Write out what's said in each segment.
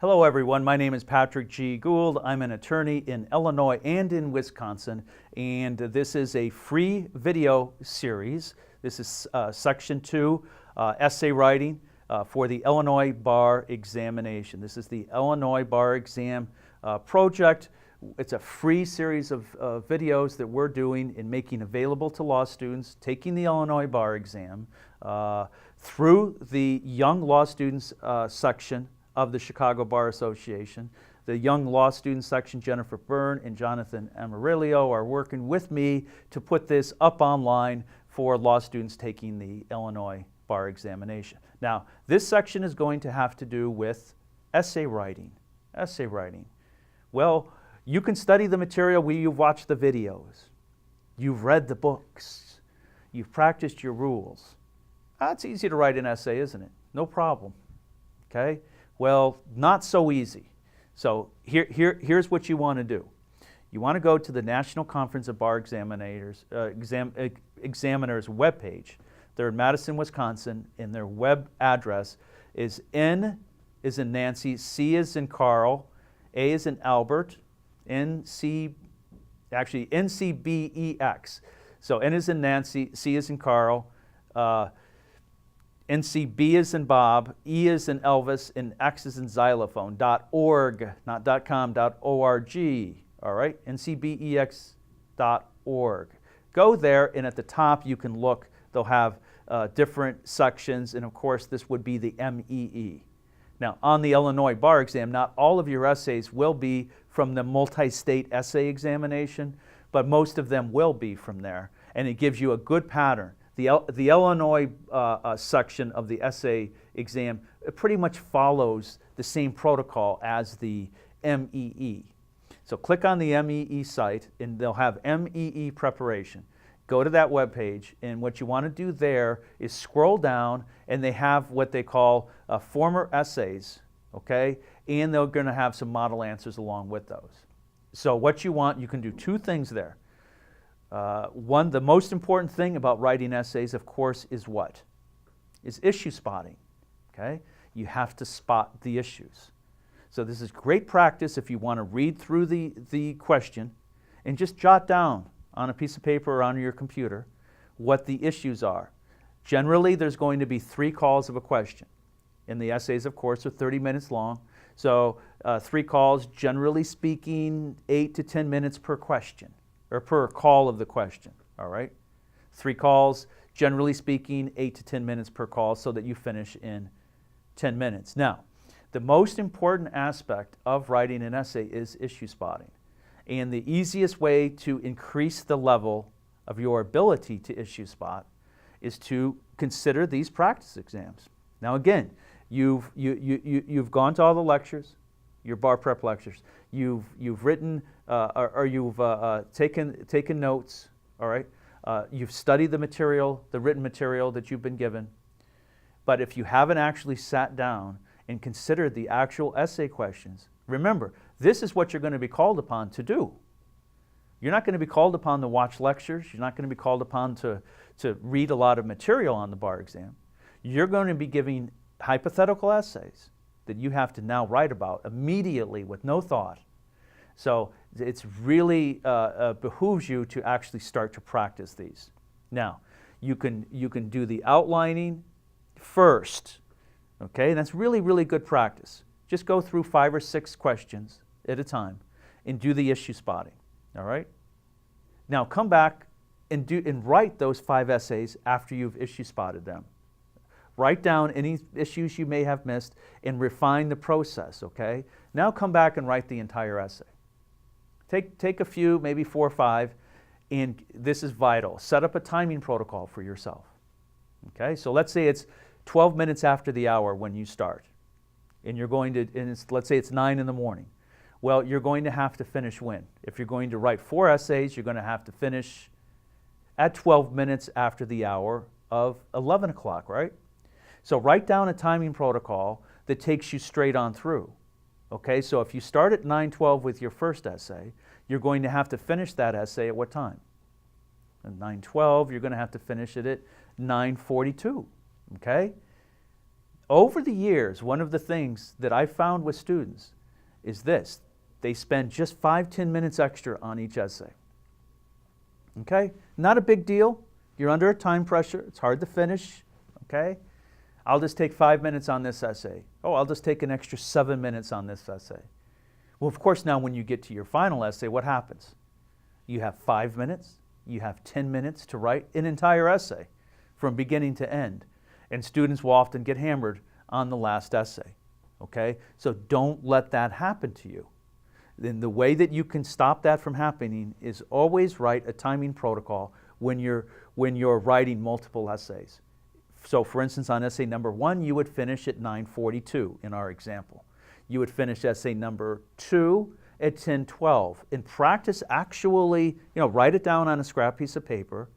Hello everyone, my name is Patrick G. Gould. I'm an attorney in Illinois and in Wisconsin, and this is a free video series. This is Section 2, essay writing for the Illinois Bar Examination. This is the Illinois Bar Exam project. It's a free series of videos that we're doing and making available to law students taking the Illinois Bar Exam through the Young Law Students section of the Chicago Bar Association. The Young Law Student section, Jennifer Byrne and Jonathan Amarillo, are working with me to put this up online for law students taking the Illinois Bar Examination. Now, this section is going to have to do with essay writing. Essay writing. Well, you can study the material where you've watched the videos. You've read the books. You've practiced your rules. It's easy to write an essay, isn't it? No problem. Okay? Well, not so easy. So here's what you want to do. You want to go to the National Conference of Bar Examiners webpage. They're in Madison, Wisconsin, and their web address is N is in Nancy, C is in Carl, A is in Albert, NCBEX. So N is in Nancy, C is in Carl, NCB is in Bob, E is in Elvis, and X is in xylophone, .org, not .com, .org, all right? NCBEX.org. Go there, and at the top you can look. They'll have different sections, and of course this would be the MEE. Now, on the Illinois Bar Exam, not all of your essays will be from the multi-state essay examination, but most of them will be from there, and it gives you a good pattern. The Illinois section of the essay exam pretty much follows the same protocol as the MEE. So click on the MEE site, and they'll have MEE preparation. Go to that webpage, and what you want to do there is scroll down, and they have what they call former essays, okay? And they're going to have some model answers along with those. So what you want, you can do two things there. One, the most important thing about writing essays, of course, is what? Is issue spotting, okay? You have to spot the issues. So this is great practice if you want to read through the question and just jot down on a piece of paper or on your computer what the issues are. Generally, there's going to be 3 calls of a question. And the essays, of course, are 30 minutes long. So 3 calls, generally speaking, 8 to 10 minutes per question, or per call of the question, all right? 3 calls, generally speaking, 8 to 10 minutes per call so that you finish in 10 minutes. Now, the most important aspect of writing an essay is issue spotting. And the easiest way to increase the level of your ability to issue spot is to consider these practice exams. Now again, you've gone to all the lectures, your bar prep lectures. You've written or you've taken notes, all right? You've studied the material, the written material that you've been given. But if you haven't actually sat down and considered the actual essay questions, remember, this is what you're going to be called upon to do. You're not going to be called upon to watch lectures. You're not going to be called upon to read a lot of material on the bar exam. You're going to be giving hypothetical essays that you have to now write about immediately with no thought. So it's really behooves you to actually start to practice these. Now, you can do the outlining first, okay? And that's really, really good practice. Just go through 5 or 6 questions at a time and do the issue spotting, all right? Now come back and write those 5 essays after you've issue spotted them. Write down any issues you may have missed and refine the process, okay? Now come back and write the entire essay. Take a few, maybe 4 or 5, and this is vital. Set up a timing protocol for yourself, okay? So let's say it's 12 minutes after the hour when you start, and you're going to, let's say it's 9 in the morning. Well, you're going to have to finish when? If you're going to write 4 essays, you're going to have to finish at 12 minutes after the hour of 11 o'clock, right? So write down a timing protocol that takes you straight on through. Okay, so if you start at 9:12 with your first essay, you're going to have to finish that essay at what time? At 9:12, you're going to have to finish it at 9:42. Okay? over the years, one of the things that I found with students is this. They spend just 5-10 minutes extra on each essay. Okay? Not a big deal. You're under a time pressure. It's hard to finish. Okay? I'll just take 5 minutes on this essay. Oh, I'll just take an extra 7 minutes on this essay. Well, of course, now when you get to your final essay, what happens? You have 5 minutes. You have 10 minutes to write an entire essay from beginning to end. And students will often get hammered on the last essay. Okay? So don't let that happen to you. Then the way that you can stop that from happening is always write a timing protocol when you're writing multiple essays. So for instance, on essay number 1, you would finish at 9:42 in our example. You would finish essay number 2 at 10:12. In practice, actually, write it down on a scrap piece of paper.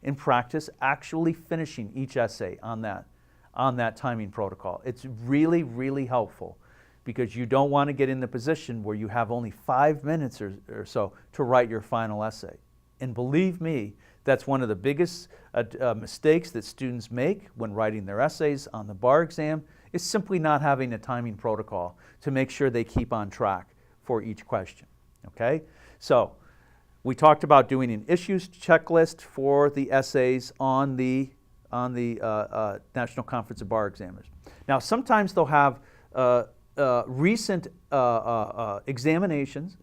In practice, actually finishing each essay on that timing protocol. It's really, really helpful because you don't want to get in the position where you have only 5 minutes or so to write your final essay. And believe me, that's one of the biggest mistakes that students make when writing their essays on the bar exam is simply not having a timing protocol to make sure they keep on track for each question. Okay? So we talked about doing an issues checklist for the essays on the National Conference of Bar Examiners. Now, sometimes they'll have recent examinations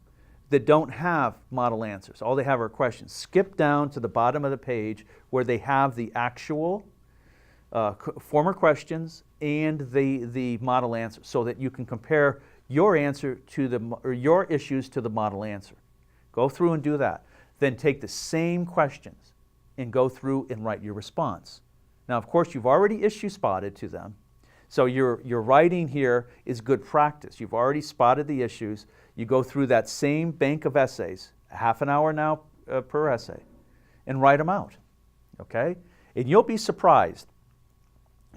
that don't have model answers. All they have are questions. Skip down to the bottom of the page where they have the actual former questions and the model answer, so that you can compare your answer to your issues to the model answer. Go through and do that. Then take the same questions and go through and write your response. Now, of course, you've already issue spotted to them. So your writing here is good practice. You've already spotted the issues. You go through that same bank of essays, half an hour now per essay, and write them out. Okay? And you'll be surprised.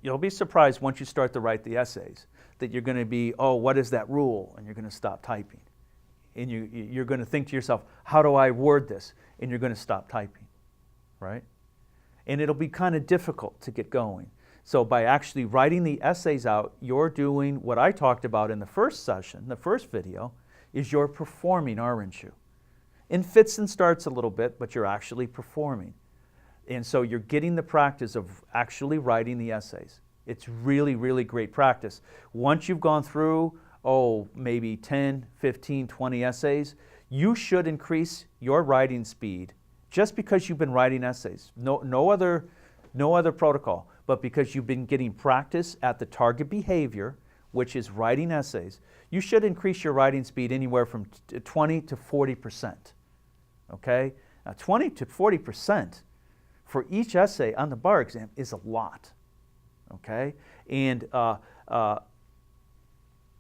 You'll be surprised once you start to write the essays that you're going to be, oh, what is that rule? And you're going to stop typing. And you're going to think to yourself, how do I word this? And you're going to stop typing, right? And it'll be kind of difficult to get going. So by actually writing the essays out, you're doing what I talked about in the first session, the first video, is you're performing, aren't you? In fits and starts a little bit, but you're actually performing. And so you're getting the practice of actually writing the essays. It's really, really great practice. Once you've gone through, maybe 10, 15, 20 essays, you should increase your writing speed just because you've been writing essays. No other protocol, but because you've been getting practice at the target behavior, which is writing essays, you should increase your writing speed anywhere from 20 to 40%. Okay? Now 20 to 40% for each essay on the bar exam is a lot. Okay? And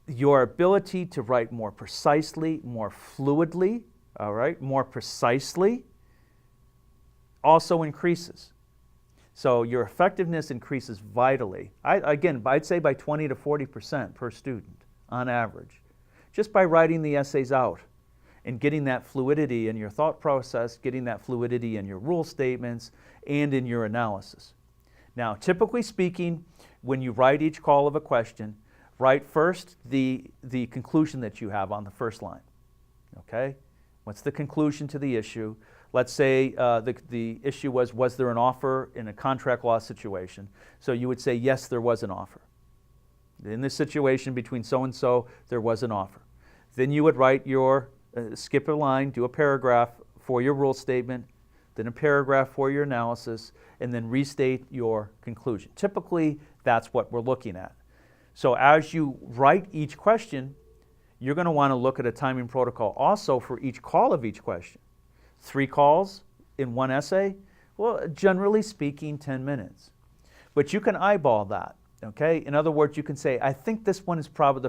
your ability to write more precisely, more fluidly, all right, more precisely also increases. So your effectiveness increases vitally. I'd say by 20 to 40% per student on average, just by writing the essays out and getting that fluidity in your thought process, getting that fluidity in your rule statements and in your analysis. Now, typically speaking, when you write each call of a question, write first the conclusion that you have on the first line. Okay? What's the conclusion to the issue? Let's say the issue was there an offer in a contract law situation? So you would say, yes, there was an offer. In this situation between so-and-so, there was an offer. Then you would write skip a line, do a paragraph for your rule statement, then a paragraph for your analysis, and then restate your conclusion. Typically, that's what we're looking at. So as you write each question, you're going to want to look at a timing protocol also for each call of each question. 3 calls in one essay? Well, generally speaking, 10 minutes. But you can eyeball that, okay? In other words, you can say, I think the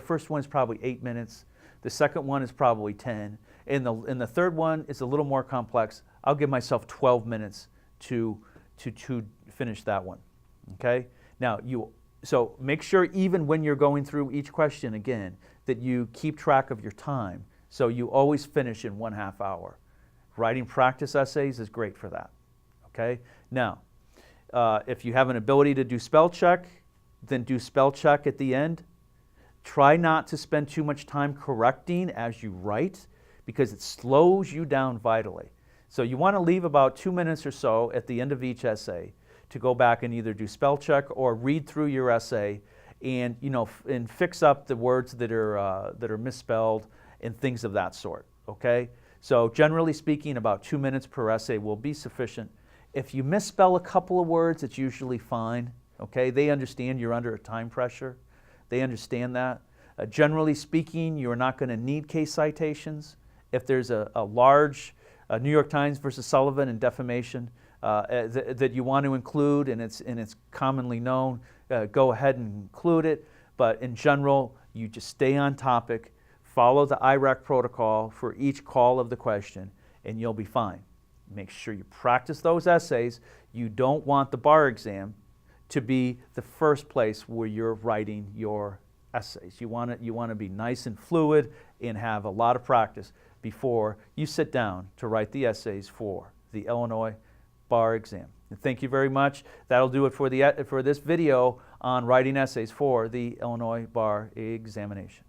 first one is probably 8 minutes, the second one is probably 10, and the third one is a little more complex. I'll give myself 12 minutes to finish that one, okay? Now, so make sure even when you're going through each question again, that you keep track of your time, so you always finish in 1/2 hour. Writing practice essays is great for that, okay? Now, if you have an ability to do spell check, then do spell check at the end. Try not to spend too much time correcting as you write because it slows you down vitally. So you want to leave about 2 minutes or so at the end of each essay to go back and either do spell check or read through your essay and, and fix up the words that are misspelled and things of that sort, okay? So generally speaking, about 2 minutes per essay will be sufficient. If you misspell a couple of words, it's usually fine, okay? They understand you're under a time pressure. They understand that. Generally speaking, you're not going to need case citations. If there's a large New York Times versus Sullivan and defamation that you want to include and it's commonly known, go ahead and include it. But in general, you just stay on topic, follow the IRAC protocol for each call of the question, and you'll be fine. Make sure you practice those essays. You don't want the bar exam to be the first place where you're writing your essays. You want to be nice and fluid and have a lot of practice before you sit down to write the essays for the Illinois bar exam. And thank you very much. That'll do it for this video on writing essays for the Illinois bar examination.